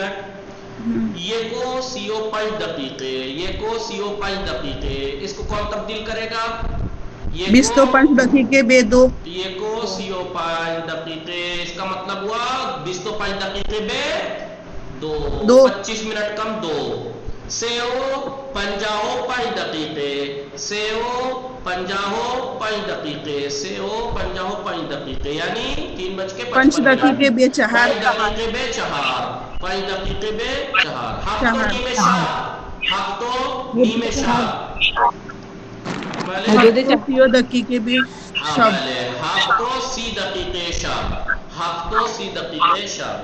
یہ کو CO 5 دقیقے. یہ کو CO 5 دقیقے. اس کو کون تبدیل کرے گا؟ 25 دقیقے بے 2. یہ کو CO 5 دقیقے. اس کا مطلب ہوا 25 دقیقے بے 2. 25 منٹ کم 2. سیو 55 دقیقے. سیو 55 دقیقے. سیو 55 دقیقے یعنی 3:55 دقیقے بے 4. 5 دقیقے بے 4. 5 دقیقے بے 4. ہفتوں نیمے شب. ہفتوں نیمے شب. ہفتوں دقیقے بے شب. ہفتوں 30 دقیقے شب. ہفتوں 30 دقیقے شب.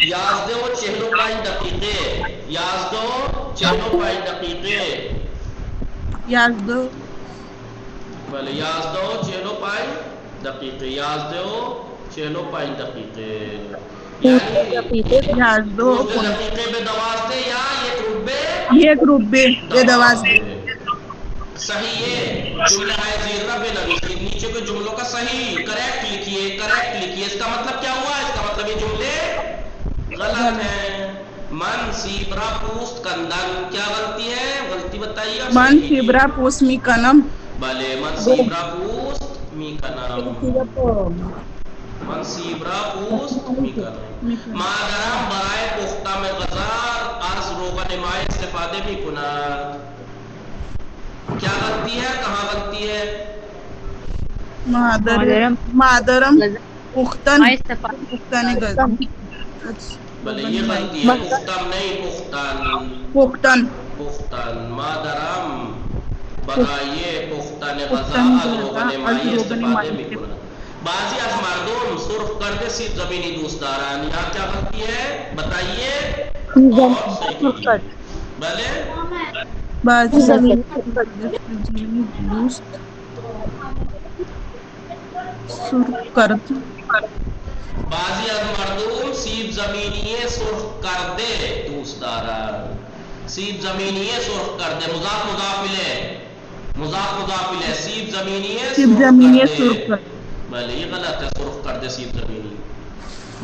11:45 دقیقے. 11:45 دقیقے. 11. بھلے 11:45 دقیقے. 11:45 دقیقے یعنی 2 دقیقے بے 12 یا 1 روپے. 1 روپے بے 12. صحیح ہے. جملہ ہے زیر رب نویسی. نیچے کے جملوں کا صحیح کریکٹ لکھیے. کریکٹ لکھیے. اس کا مطلب کیا ہوا؟ اس کا مطلب یہ جملے غلط ہے. من سیبرا پوست کندن. کیا غلطی ہے؟ غلطی بتائیے. من سیبرا پوست می کنم. بھلے من سیبرا پوست می کنم. منصیب را پوست میکنه. مادرم برای پختم غذا از روغن ماء استفاده میکند. کیا غلطی ہے؟ کہاں غلطی ہے؟ مادرم پختن بلے یہ غلطی ہے، پختم نہیں، پختن. مادرم برای پختن غذا از روغن مائی استفاده میکنند. بعضی از مردم سرخ کرده سیب زمینی دوست دارن. یہاں کیا غلطی ہے بتائیے اور صحیح کیجیے. بلے بعضی زمین بعضی از مردم سیب زمینی سرخ کرده دوست دارن. سیب زمینی سرخ کرده مضاف مضاف الیہ سیب زمینی سرخ کرده. بله یہ غلط ہے، سرخ کرده سیب زمینی.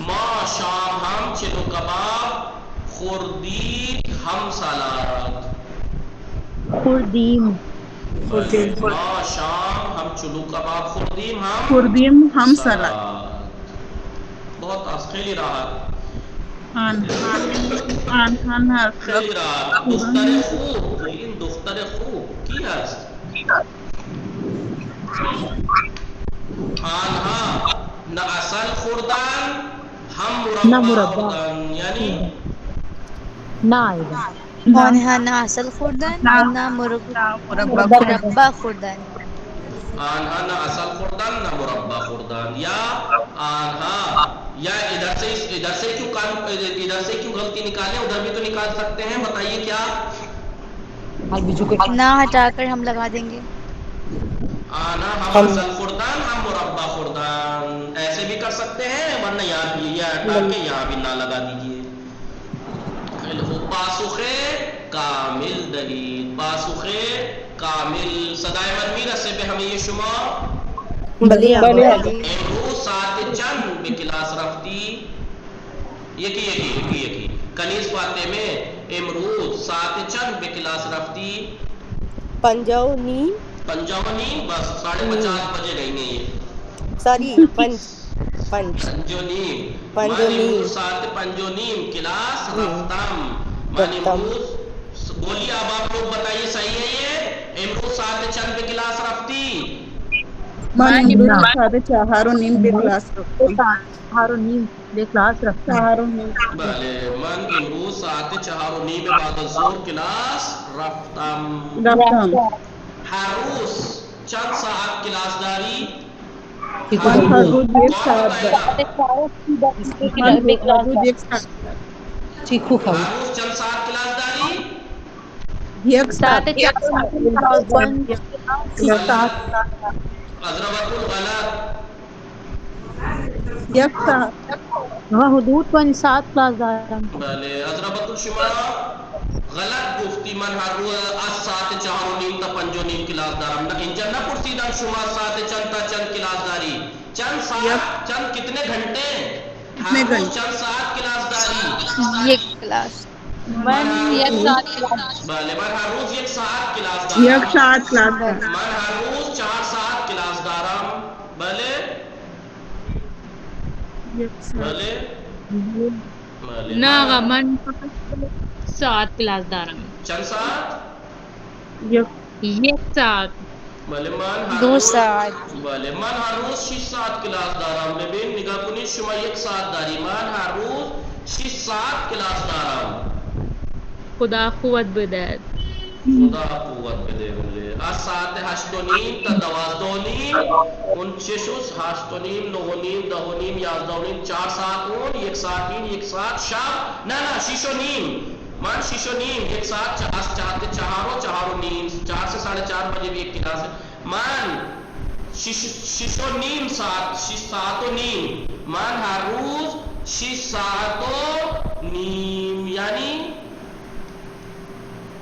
ما شام ہم چلو کباب خوردید ہم سالاد. ما شام ہم چلو کباب خوردیم ہم سالاد. بہت خیلی راحت. خیلی راحت. دختر خوب، این دختر خوب کی هست؟ آنها نه عسل خوردن هم مربا خوردن. یعنی آنها نه عسل خوردن نه مربا خوردن. آنها نه عسل خوردن نه مربا خوردن. یا آنها، یا ادھر سے کیوں غلطی نکالیں؟ ادھر بھی تو نکال سکتے ہیں. بتائیے کیا؟ نہ ہٹا کر ہم لگا دیں گے. آنا ہم عسل خوردن ہم مربا خوردن ایسے بھی کر سکتے ہیں، ورنہ یہاں بھی یہ ہٹا کے یہاں بھی نہ لگا دیجیے. پاسخ کامل دلیل، پاسخ کامل صدای منوی رسے به همه شما. امروز ساعت چند به کلاس رفتی؟ یکی کنیز فاطمه امروز ساعت چند به کلاس رفتی؟ 5:09. 5:09 بس 5:50 بجے گئی نہیں ہے. سوری 5:09 ساعت 5:09 کلاس رفتم. من امروز بولیے اب آپ لوگ بتائیے صحیح ہے یہ؟ امروز ساعت چند پہ کلاس رفتی؟ من امروز ساعت 4:09 پہ کلاس رفتی. 4:09 پہ کلاس رکھتا ہے. بلے من امروز ساعت 4:09 پہ بعد الظہر کلاس رفتم. ہر روز چند ساعت کلاس داری؟ ہر روز ایک ساعت. ہر روز چند ساعت کلاس داری؟ ایک ساعت. اضربت الغلط. ایک ساعت. حدود 7 کلاس دارم. بله اضربت الشما غلط گفتی. من هر روز از ساعت 4:09 تا 5:09 کلاس دارم. اینجا نپرسیدم شما ساعت چند تا چند کلاس داری. چند ساعت، چند کتنے گھنٹے؟ ہر روز چند ساعت کلاس داری؟ ایک کلاس. بله من هر روز 1 ساعت کلاس دارم. 1 ساعت کلاس دارم. من هر روز 4 ساعت کلاس دارم. بله بله نه آقا من ساعت کلاس دارم. چند ساعت؟ 1 ساعت. بله من هر 2 روز ساعت. بله من هر روز 6 ساعت کلاس دارم. ببین نگاه کنید شما 1 ساعت داری، من هر روز 6 ساعت کلاس دارم. خدا قوت بده. خدا قوت بده. از ساعت 8:09 تا 12:09 اون چه شد؟ 8:09 9:09 10:09 11:09 4 ساعت اون 1 ساعت این 1 ساعت شب. نه 6:09 من 6:09 1 ساعت 4:09 4 سے 4:30 بجے بھی ایک کلاس ہے. من 6:09 ساعت 6 ساعت و نیم. من ہر روز 6 ساعت و نیم یعنی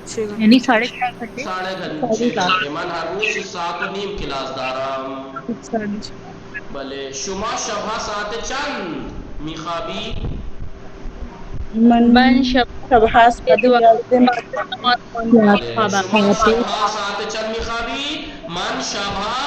6.5 گھنٹے. 6.5 گھنٹے. من هر روز 6 ساعت و نیم کلاس دارم. بله شما شبها ساعت چند میخوابی؟ من شبها ساعت 11 شما شبها ساعت چند میخوابی؟ من شبها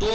2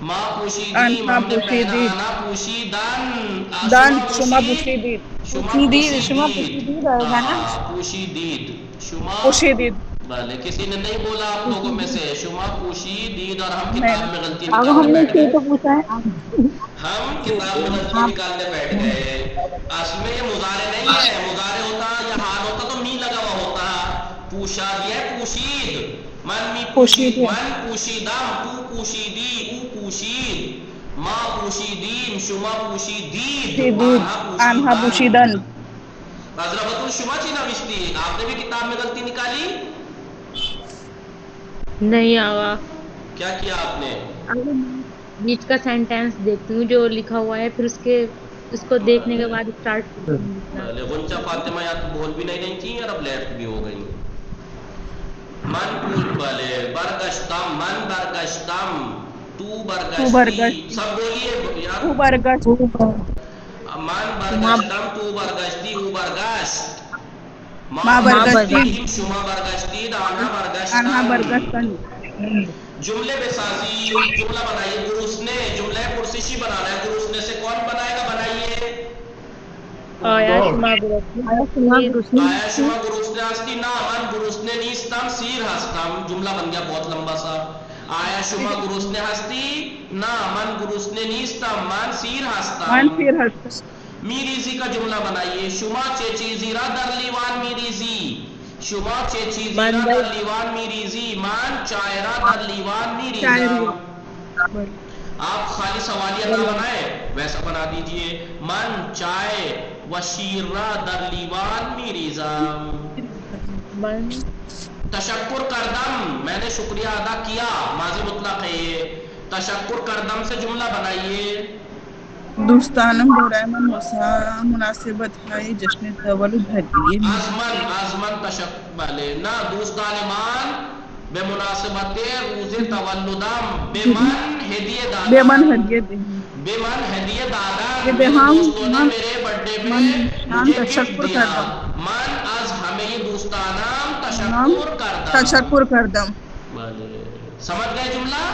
ما پوشیدیم انها ہم نے پہنا پوشیدید انا پوشیدن دان شما پوشیدید شما پوشیدید شما پوشیدید پوشیدید آئے گا نا پوشیدید شما پوشیدید بھلے کسی نے نہیں بولا آپ لوگوں میں سے شما پوشیدید اور ہم کتاب میں غلطی آگا نکالنے ہم نے بیٹھ کیوں گئے تو پوچھا ہے ہم کتاب میں غلطی نکالنے بیٹھ گئے اصل میں یہ مضارع نہیں ہے مضارع ہوتا یا حال ہوتا تو می لگا ہوا ہوتا پوشا دیا ہے پوشید من می پوشید من پوشیدم تو پوشیدی او پوشید ما پوشیدیم شما پوشیدید آنها پوشیدن حضرت بطول شما چی نوشتی آپ نے بھی کتاب میں غلطی نکالی نہیں آگا کیا کیا آپ نے بیچ کا سینٹینس دیکھتی ہوں جو لکھا ہوا ہے پھر اس کو دیکھنے کے بعد اسٹارٹ غنچہ فاطمہ یا تو بول بھی نہیں رہی تھی اور اب لیفٹ بھی ہو گئی من بولے برگشتم من برگشتم تو برگشتی سب بولیے یار تو برگشت من برگشتم تو برگشتی او برگشت ما برگشتی شما برگشتی آنها آنها برگشتن برگشتن جملے بے سازی جملہ بنائیے گروسنے جملہ پرسشی بنانا ہے گروسنے سے کون بنائے گا بنائیے آیا شما گروسنی آیا شما گروسنے ہستی نا من گروسنے نیستم سیر ہستم جملہ بن گیا بہت لمبا سا آیا شما گروسنے ہستی نا من گروسنے نیستم من سیر ہستم من پھر ہست میریزی کا جملہ بنائیے شما چه چیزی را در لیوان میریزی شما چه چیزی را در لیوان میریزی من چائے را در لیوان میریزم آپ خالی سوالیہ نہ بنائے ویسا بنا دیجئے من چائے و شیر را در لیوان میریزم تشکر کردم میں نے شکریہ ادا کیا ماضی مطلق ہے یہ تشکر کردم سے جملہ بنائیے دوستانم برای من مناسبت های جشن تولد هدیه آزمن تشکر بلے نہ دوستان مان بے مناسبت روز تولدم بے من ہدیہ دادم به من هدیه دهید بے من ہدیہ دادم به میرے هم دوستوں نے میرے برڈے پہ من مجھے گفٹ تشکر دیا کردم من از ہمیں دوستانم تشکر کردم تشکر کردم بلے سمجھ گئے جملہ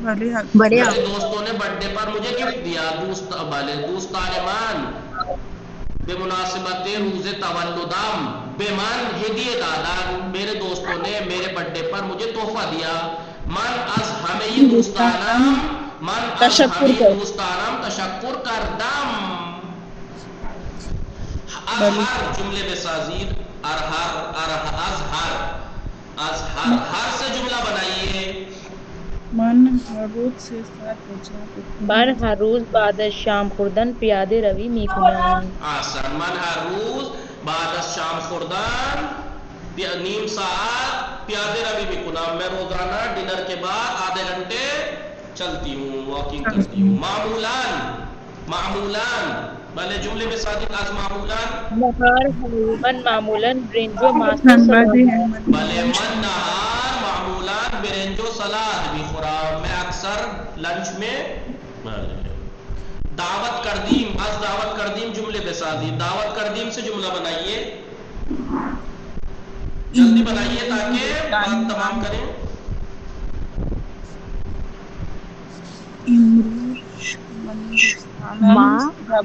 بھلے بڑھیا میرے دوستوں نے برڈے پر مجھے گفٹ دیا دوستان مان بے مناسبت روز تولدم بے من ہدیہ دادن میرے دوستوں نے میرے برڈے پر مجھے تحفہ دیا من از ہمیں دوستانم من از ہمیں دوستانم تشکر کردم ازہر جملے میں سازید ازہر ہر سے جملہ بنائیے من هر روز 3 ساعت بر ہر روز بعد از شام خوردن پیاده روی میکنم احسن من ہر روز بعد از شام خوردن نیم ساعت پیادے روی میکنم میں روزانہ ڈنر کے بعد آدھے گھنٹے چلتی ہوں واکنگ کرتی ہوں معمولان بھلے جملے میں صادق از معمولان من معمولاً برنجو ماستر بھلے من نہار معمولان برنجو سلاد بھی خورا میں اکثر لنچ میں دعوت کردیم از دعوت کردیم جملے بے سازی دعوت کردیم سے جملہ بنائیے جلدی بنائیے تاکہ بات تمام کریں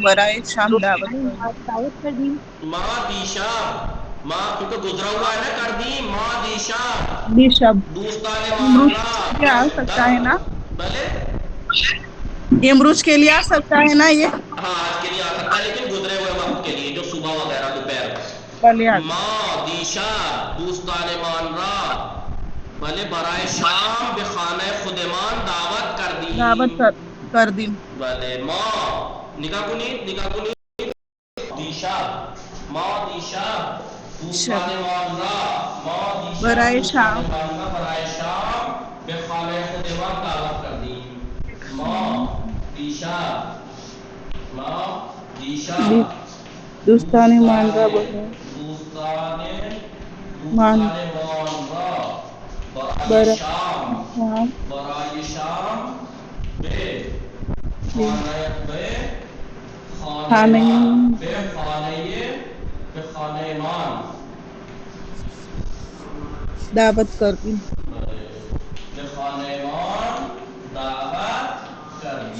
برای شام دعوت ماں دیشاب ماں کیونکہ گزرا ہوا ہے نا کردیم ماں دیشاب دیشب دوستان کیا آ سکتا ہے نا بھلے امروز کے لیے آ سکتا ہے نا یہ ہاں آج کے لیے آ سکتا ہے لیکن گزرے ہوئے وقت کے لیے جو صبح وغیرہ دوپہر ماں دیشاب دوستان مان را بھلے برائے شام بے خانہ خودمان دعوت کردیم بھلے ماں نگاہ کنی دیشاب ماں دیشاب دوستان مان را ماں دیشاب برائے شام برائے شام بے خانہ خودمان دعوت کردیم ماں دیشاب دوستان مان را برائے شام بے خانہ مان دعوت کردیم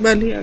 بله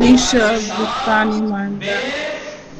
نیشا بستانی مانده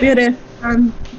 برهان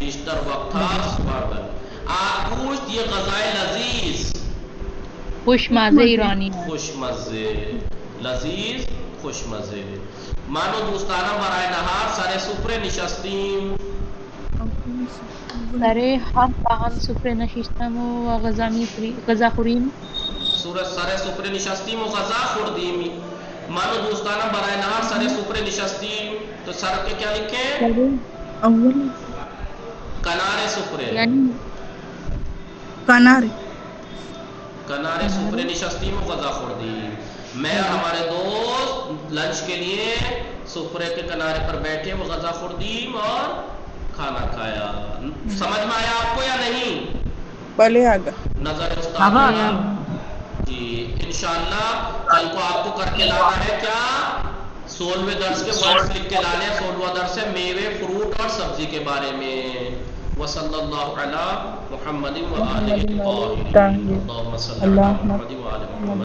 بیشتر وقت تھا سبحان اللہ آگ گوشت یہ غذائے لذیذ خوش مزے ایرانی ہے. خوش مزے لذیذ خوش مزے مانو دوستانم برای نهار سر سفره نشستیم سر هم باهم سفره نشستم و غذا خوریم سر سفره نشستیم و غذا خوردیم مانو دوستانم برای نهار سر سفره نشستیم تو سر کے کیا لکھیں اول کنارے سفره یعنی کنارے سفره نشستیم و غذا خوردیم میں اور ہمارے دوست لنچ کے لیے سفرے کے کنارے پر بیٹھے وہ غذا خوردیم اور کھانا کھایا. سمجھ میں آیا آپ کو یا نہیں؟ بھلے آگا نظر استاد جی انشاءاللہ کل کو آپ کو کر کے لانا ہے کیا 16ویں درس کے ورڈز لکھ کے لانے 16واں درس ہے میوے فروٹ اور سبزی کے بارے میں. وصلی اللہ علی محمد و آلہ الطاہرین اللہم صلی علی محمد و آلہ محمد.